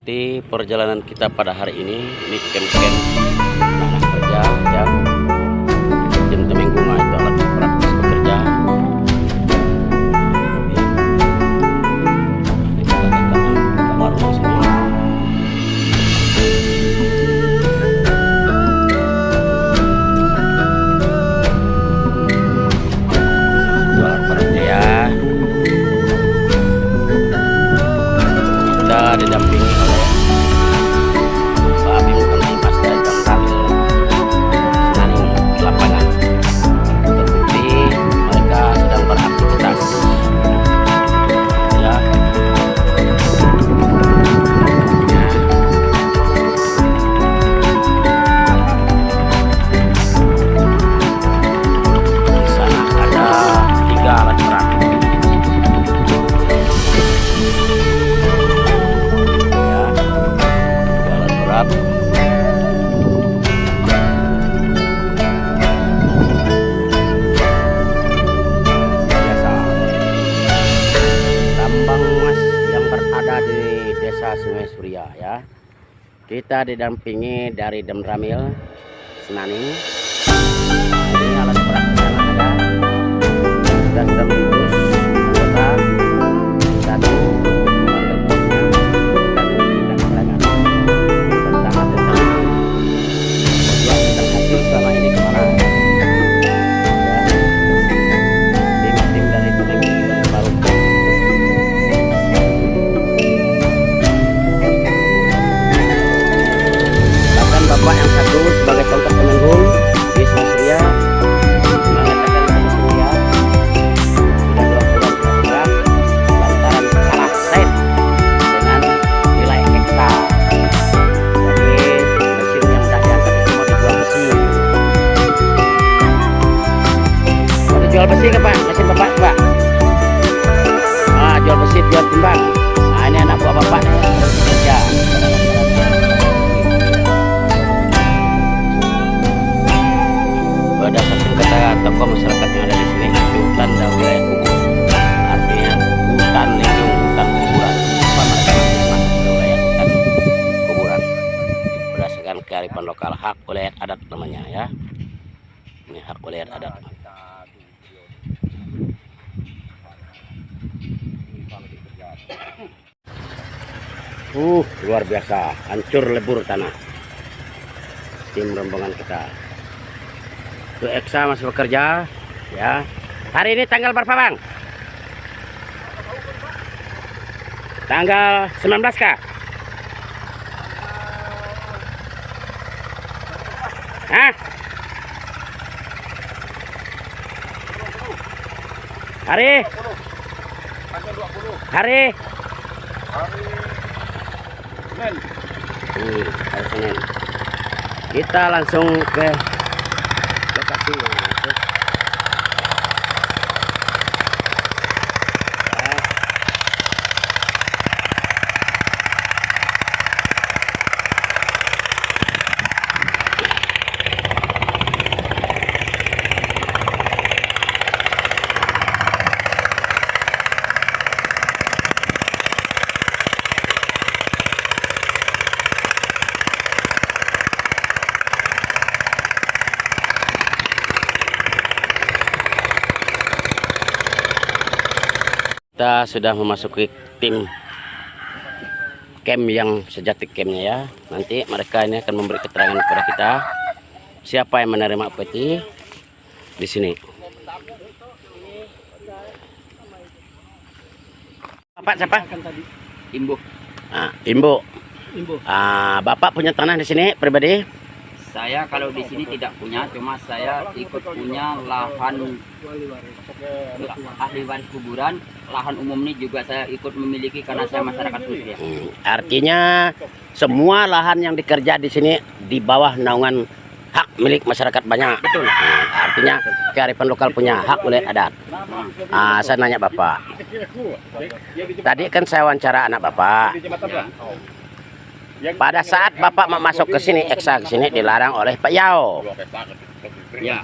mengikuti perjalanan kita pada hari ini. Ini camp-camp anak kerja ya. Tim Temenggungan itu alat praktis bekerja. Ini kakak-kakaknya baru di sini. Itu alat bekerja ya. Kita didampingi oleh Pak Bim Kamtimas dan Bang Khalil Senaning di lapangan. Terbukti mereka sedang beraktivitas ya. Di sana ada 3 alat berat. Biasa tambang emas yang berada di Desa Sungai Surya ya. Kita didampingi dari Demramil Senaning. Ini alat berat di sana ada. Kita sudah mengutus anggota satu mengambil posnya. Kita memberikan keterangan tentang hasil selama ini kemana ya. Tim dari Temenggung baru bahkan bapak yang satu sebagai tongkat Temenggung di Sungai Surya mengatakan pada Surya sudah 2 bulan bergerak lantaran kalah set dengan nilai eksa. Jadi mesin yang sudah diangkat itu mau dijual besi. Mau dijual besi ke Pak? Mesin bapak Pak? Jual besi, jual timbang. Nah ini anak buah bapak nih kerja. Berdasarkan kata tokoh masyarakat yang ada di sini, itu tanda wilayah umum, artinya hutan lindung, hutan kuburan. Apa mereka masih masuk ke wilayah hutan kuburan? Berdasarkan kearifan lokal, hak wilayah adat namanya ya. Ini hak wilayah adat. Luar biasa, hancur lebur tanah. Tim rombongan kita. Itu Eksa masih bekerja ya. Hari ini tanggal berapa Bang? Tanggal 19 kah? Hah? Hari? Hari? Hari Senin. Kita langsung ke lokasi. Kita sudah memasuki tim camp yang sejati campnya ya. Nanti mereka ini akan memberi keterangan kepada kita siapa yang menerima peti di sini. Bapak siapa? Imbu. Imbu. Bapak punya tanah di sini pribadi? Saya kalau di sini tidak punya, cuma saya ikut punya lahan ahli waris kuburan. Lahan umum ini juga saya ikut memiliki karena saya masyarakat Surya. Artinya semua lahan yang dikerja di sini di bawah naungan hak milik masyarakat banyak. Betul. Artinya kearifan lokal punya hak wilayah adat. Saya nanya Bapak. Tadi kan saya wawancara anak Bapak. Pada saat Bapak mau masuk ke sini, Eksa ke sini dilarang oleh Pak Yao. Ya.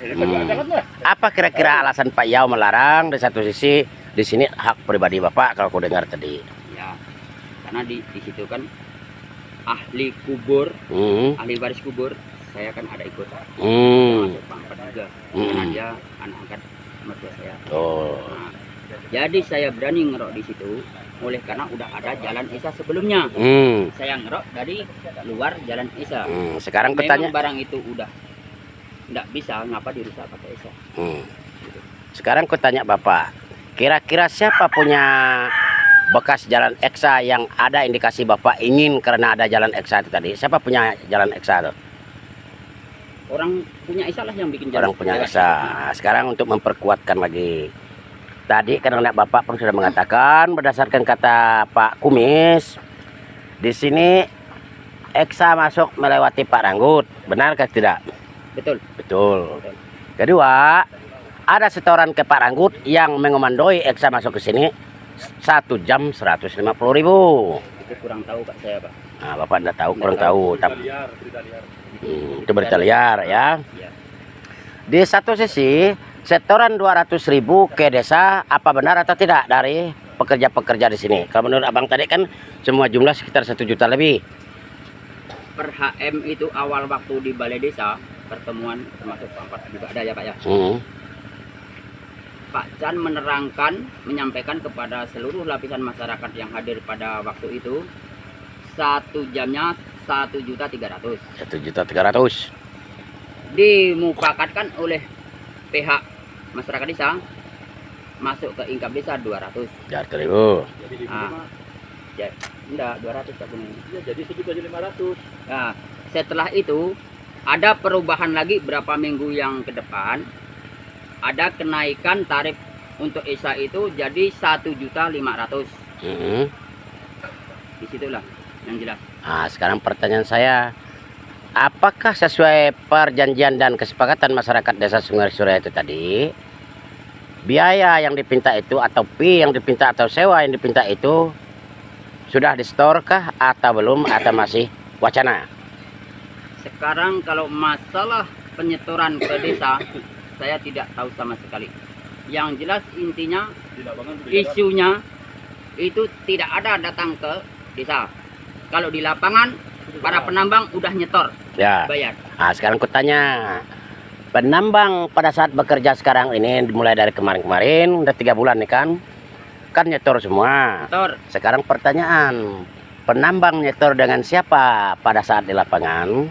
Apa kira-kira alasan Pak Yao melarang? Di satu sisi di sini hak pribadi Bapak kalau aku dengar tadi. Ya. Karena di situ kan ahli kubur, Hmm. ahli waris kubur, saya kan ada ikut. Hmm. Masuk pangkat juga. Karena Hmm. dia anak angkat mertua saya. Oh. Nah, jadi saya berani ngerok di situ oleh karena udah ada jalan Esa sebelumnya. Hmm. Saya ngerok dari luar jalan Esa. Sekarang Memang kutanya. barang itu udah nggak bisa, ngapa dirusak pakai Esa. Sekarang kutanya Bapak, kira-kira siapa punya bekas jalan eksa yang ada indikasi Bapak ingin karena ada jalan eksa itu tadi? Siapa punya jalan eksa itu? Orang punya Esa lah yang bikin jalan. Orang punya eksa. Sekarang untuk memperkuatkan lagi. Tadi karena Bapak pun sudah mengatakan berdasarkan kata Pak Kumis, di sini eksa masuk melewati Pak Ranggut. Benarkah tidak? Betul. Betul. Kedua, ada setoran ke Pak Ranggut yang mengomandoi eksa masuk ke sini 1 jam 150.000. Itu kurang tahu Pak saya Pak. Nah, Bapak tidak tahu, kurang tahu. Tapi itu berita liar ya. Ya. Di satu sisi, setoran 200.000 ke desa, apa benar atau tidak dari pekerja-pekerja di sini? Kalau menurut Abang tadi kan semua jumlah sekitar 1 juta lebih. Per HM itu awal waktu di balai desa pertemuan termasuk Pak juga ada ya Pak ya. Pak Chan menerangkan, menyampaikan kepada seluruh lapisan masyarakat yang hadir pada waktu itu 1 jamnya 1.300.000. 1.300.000. Dimufakatkan oleh pihak masyarakat desa masuk ke ingkap desa 200. 200.000. Nah, ya, enggak 200 tak punya. Ya, jadi 1.500.000. Nah, setelah itu ada perubahan lagi berapa minggu yang ke depan, ada kenaikan tarif untuk Esa itu jadi 1.500.000. Disitulah yang jelas. Nah, sekarang pertanyaan saya, apakah sesuai perjanjian dan kesepakatan masyarakat desa Sungai Surya itu tadi, biaya yang dipinta itu atau fee yang dipinta atau sewa yang dipinta itu sudah disetorkah atau belum atau masih wacana? Sekarang kalau masalah penyetoran ke desa, saya tidak tahu sama sekali. Yang jelas intinya isunya itu tidak ada datang ke desa. Kalau di lapangan para penambang udah nyetor, Ya. bayar. Nah, sekarang kutanya, penambang pada saat bekerja sekarang ini mulai dari kemarin-kemarin udah 3 bulan nih kan nyetor semua. Nyetor. Sekarang pertanyaan, penambang nyetor dengan siapa pada saat di lapangan?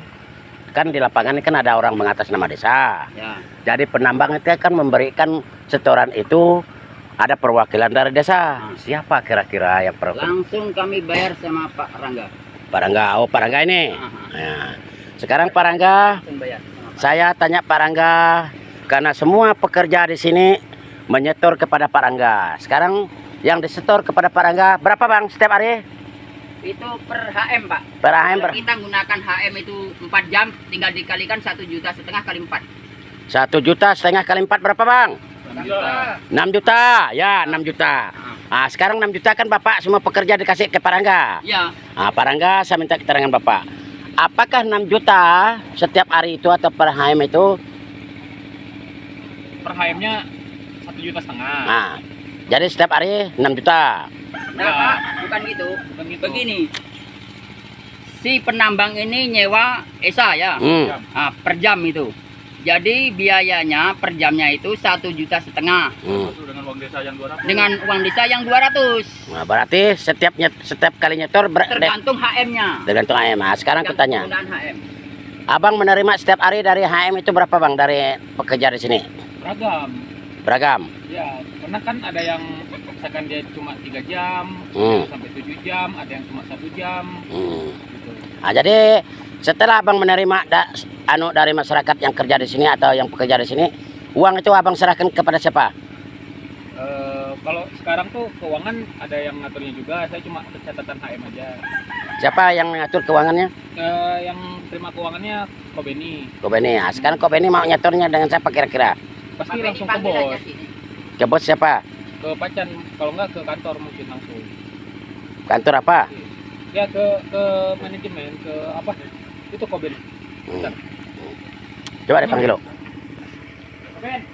Kan di lapangan ini kan ada orang mengatas nama desa. Ya. Jadi penambang itu kan memberikan setoran itu ada perwakilan dari desa. Siapa kira-kira yang Langsung kami bayar sama Pak Rangga. Pak Rangga? Oh, Pak Rangga ini. Aha. Nah, sekarang Pak Rangga, Langsung bayar sama Pak. saya tanya Pak Rangga karena semua pekerja di sini menyetor kepada Pak Rangga. Sekarang yang disetor kepada Pak Rangga berapa Bang setiap hari? Itu per HM Pak. Per HM Kalau kita gunakan HM itu 4 jam, tinggal dikalikan 1,5 juta kali 4. 1,5 juta kali 4 berapa Bang? 6 juta. 6 juta, ya 6 juta. Nah, sekarang 6 juta kan Bapak semua pekerja dikasih ke Pak Rangga. Ya. Nah, Pak Rangga saya minta keterangan Bapak. Apakah 6 juta setiap hari itu atau per HM itu? Per HM-nya 1,5 juta. Nah, jadi setiap hari 6 juta. Nah, Pak, bukan gitu. Begini. Si penambang ini nyewa Esa ya. Nah, per jam itu. Jadi biayanya per jamnya itu 1,5 juta. Dengan uang desa yang 200. Dengan uang desa yang 200. Nah, berarti setiap kali nyetor Tergantung HM-nya. tergantung HM. Nah, sekarang aku tanya, Penggunaan HM. Abang menerima setiap hari dari HM itu berapa Bang dari pekerja di sini? Beragam. Beragam. Ya, karena kan ada yang misalkan dia cuma 3 jam, sampai 7 jam, ada yang cuma 1 jam. Gitu. Nah, jadi setelah Abang menerima dari masyarakat yang kerja di sini atau yang pekerja di sini, uang itu Abang serahkan kepada siapa? Kalau sekarang tuh keuangan ada yang ngaturnya juga, saya cuma catatan HM aja. Siapa yang mengatur keuangannya? Yang terima keuangannya Kobeni. Kobeni. Nah, sekarang Kobeni mau nyetornya dengan siapa kira-kira? Pasti Pakai langsung ke dipanggil aja bos, sini. Ke bos siapa? ke Pacan, kalau enggak ke kantor mungkin langsung. Kantor apa? Ya ke manajemen, ke apa? Itu Kobeni. Bentar. Coba dipanggil lo. Ben.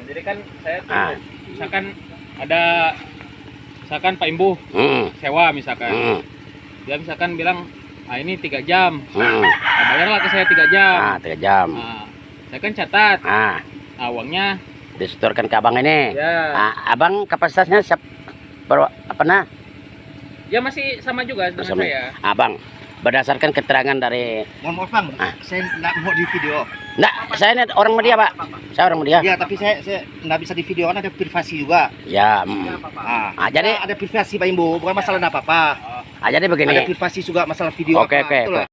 jadi kan saya tuh Ah. misalkan Pak Imbu sewa misalkan. Hmm. Dia misalkan bilang, ah ini 3 jam. Hmm. Nah, bayarlah ke saya 3 jam. 3 jam. Nah, saya kan catat. Ah, Nah, uangnya disetorkan ke abang ini. ya, Abang kapasitasnya apa nah? ya masih sama juga dengan Sama. saya. Abang, berdasarkan keterangan dari Mohon maaf bang, saya nggak mau di video. Nggak, saya ini orang media, Pak. Saya orang media. Ya, tapi saya nggak bisa di video karena ada privasi juga. Ya. Jadi ada privasi Pak Imbu, bukan masalah apa-apa. Jadi begini. Ada privasi juga masalah video Oke, apa. oke, Betul oke. lah.